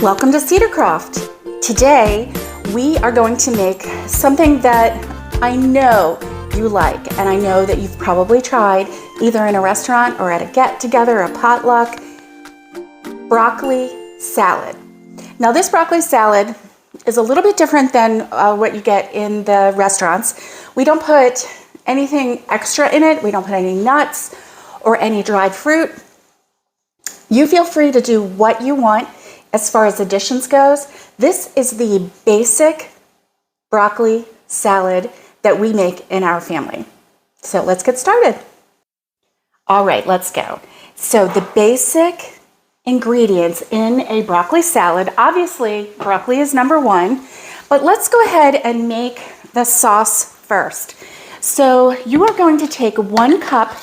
Welcome to Cedarcroft. Today we are going to make something that I know you like, and I know that you've probably tried either in a restaurant or at a get-together, a potluck. Broccoli salad. Now this broccoli salad is a little bit different than what you get in the restaurants. We don't put anything extra in it. We don't put any nuts or any dried fruit. You feel free to do what you want as far as additions goes. This is the basic broccoli salad that we make in our family. So let's get started. All right, let's go. So the basic ingredients in a broccoli salad, obviously broccoli is number one, but let's go ahead and make the sauce first. So you are going to take 1 cup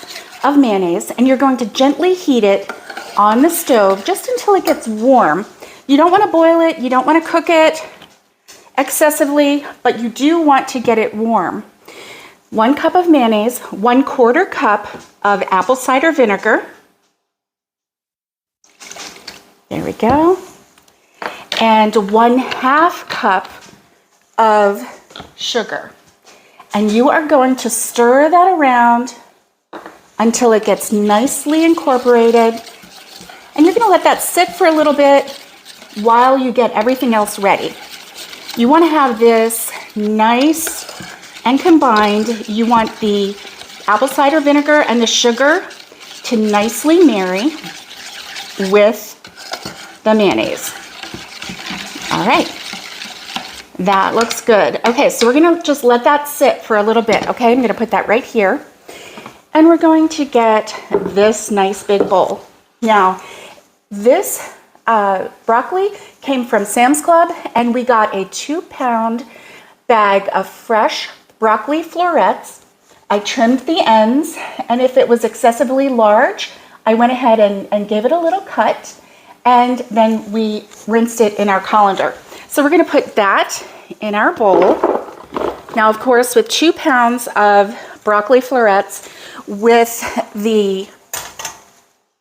of mayonnaise and you're going to gently heat it on the stove just until it gets warm. You don't want to boil it, you don't want to cook it excessively, but you do want to get it warm. 1 cup of mayonnaise, 1/4 cup of apple cider vinegar. There we go. And 1/2 cup of sugar. And you are going to stir that around until it gets nicely incorporated. And you're going to let that sit for a little bit while you get everything else ready. You want to have this nice and combined. You want the apple cider vinegar and the sugar to nicely marry with the mayonnaise. All right, that looks good. Okay, so we're gonna just let that sit for a little bit, okay? I'm gonna put that right here. And we're going to get this nice big bowl. Now, this broccoli came from Sam's Club, and we got a 2-pound bag of fresh broccoli florets. I trimmed the ends, and if it was excessively large, I went ahead and gave it a little cut, and then we rinsed it in our colander. So we're going to put that in our bowl. Now, of course, with 2 pounds of broccoli florets, with the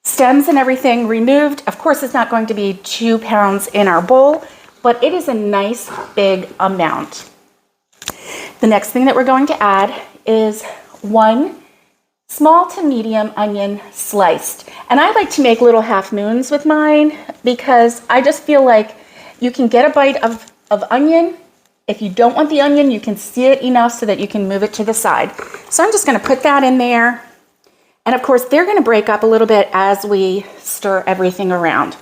stems and everything removed, of course, it's not going to be 2 pounds in our bowl, but it is a nice big amount. The next thing that we're going to add is 1 small to medium onion sliced. And I like to make little half moons with mine because I just feel like you can get a bite of onion. If you don't want the onion, you can see it enough so that you can move it to the side. So I'm just going to put that in there. And of course, they're going to break up a little bit as we stir everything around.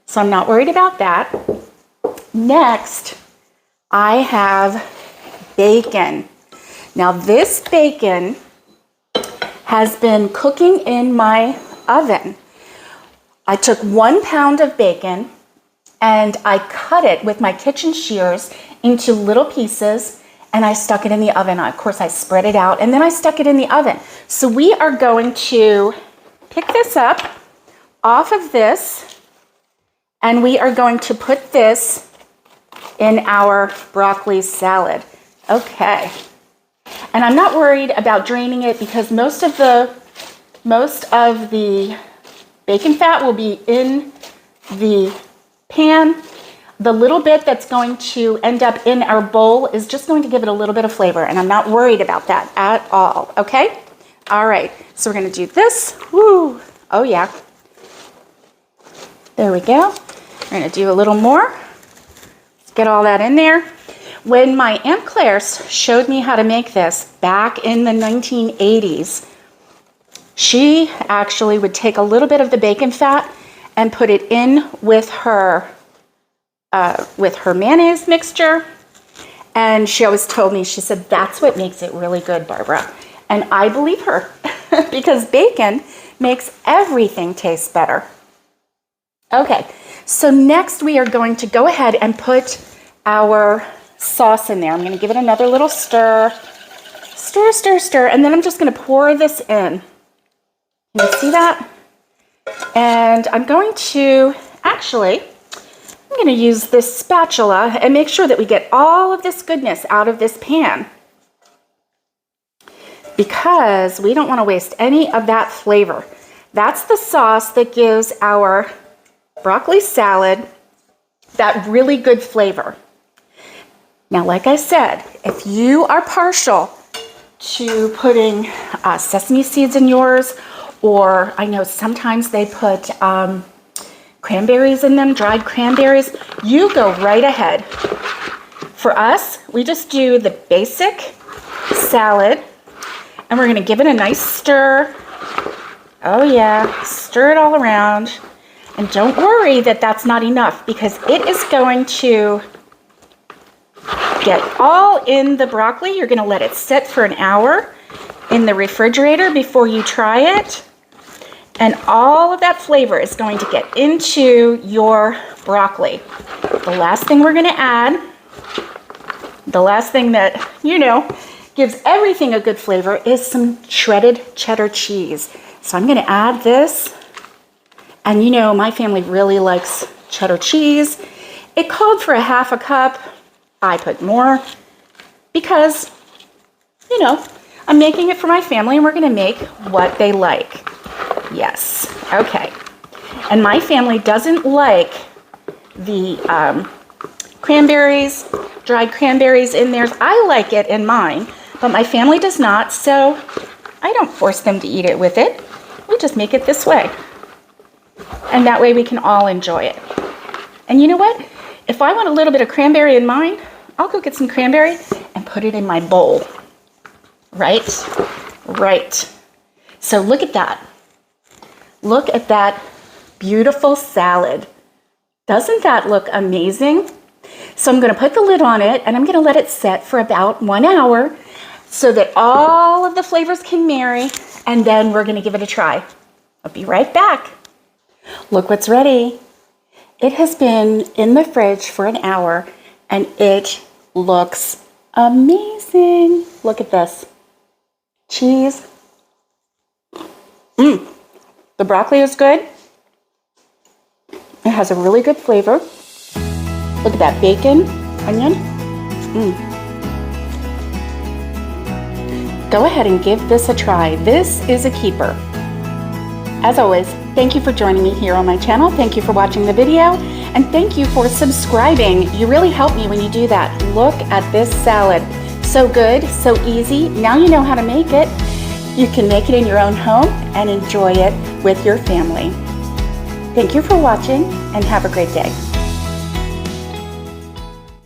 So I'm not worried about that. Next, I have bacon. Now this bacon has been cooking in my oven. I took 1 pound of bacon and I cut it with my kitchen shears into little pieces, and I stuck it in the oven. Of course, I spread it out and then I stuck it in the oven. So we are going to pick this up off of this, and we are going to put this in our broccoli salad. Okay. And I'm not worried about draining it because most of the bacon fat will be in the pan. The little bit that's going to end up in our bowl is just going to give it a little bit of flavor, and I'm not worried about that at all, okay? All right, so we're gonna do this. Woo, oh yeah. There we go. We're gonna do a little more. Let's get all that in there. When my Aunt Claire showed me how to make this back in the 1980s, she actually would take a little bit of the bacon fat and put it in with her mayonnaise mixture. And she always told me, she said, that's what makes it really good, Barbara. And I believe her because bacon makes everything taste better. Okay, so next we are going to go ahead and put our sauce in there. I'm going to give it another little stir, stir, stir, stir, and then I'm just going to pour this in. Can you see that? And I'm going to I'm going to use this spatula and make sure that we get all of this goodness out of this pan, because we don't want to waste any of that flavor. That's the sauce that gives our broccoli salad that really good flavor. Now, like I said, if you are partial to putting sesame seeds in yours, or I know sometimes they put cranberries in them, dried cranberries, you go right ahead. For us, we just do the basic salad, and we're gonna give it a nice stir. Oh yeah, stir it all around. And don't worry that that's not enough, because it is going to get all in the broccoli. You're gonna let it sit for an hour in the refrigerator before you try it. And all of that flavor is going to get into your broccoli. The last thing we're gonna add, the last thing that, you know, gives everything a good flavor is some shredded cheddar cheese. So I'm gonna add this. And you know, my family really likes cheddar cheese. It called for a half a cup. I put more because, you know, I'm making it for my family and we're gonna make what they like. Yes, okay. And my family doesn't like the cranberries, dried cranberries in theirs. I like it in mine, but my family does not, so I don't force them to eat it with it. We just make it this way. And that way we can all enjoy it. And you know what? If I want a little bit of cranberry in mine, I'll go get some cranberry and put it in my bowl. Right? Right. So look at that. Look at that beautiful salad. Doesn't that look amazing? So I'm going to put the lid on it and I'm going to let it set for about 1 hour so that all of the flavors can marry, and then we're going to give it a try. I'll be right back. Look what's ready. It has been in the fridge for an hour and it looks amazing. Look at this. Cheese. The broccoli is good. It has a really good flavor. Look at that bacon, onion. Go ahead and give this a try. This is a keeper. As always, thank you for joining me here on my channel. Thank you for watching the video, and thank you for subscribing. You really help me when you do that. Look at this salad. So good, so easy. Now you know how to make it. You can make it in your own home and enjoy it with your family. Thank you for watching, and have a great day.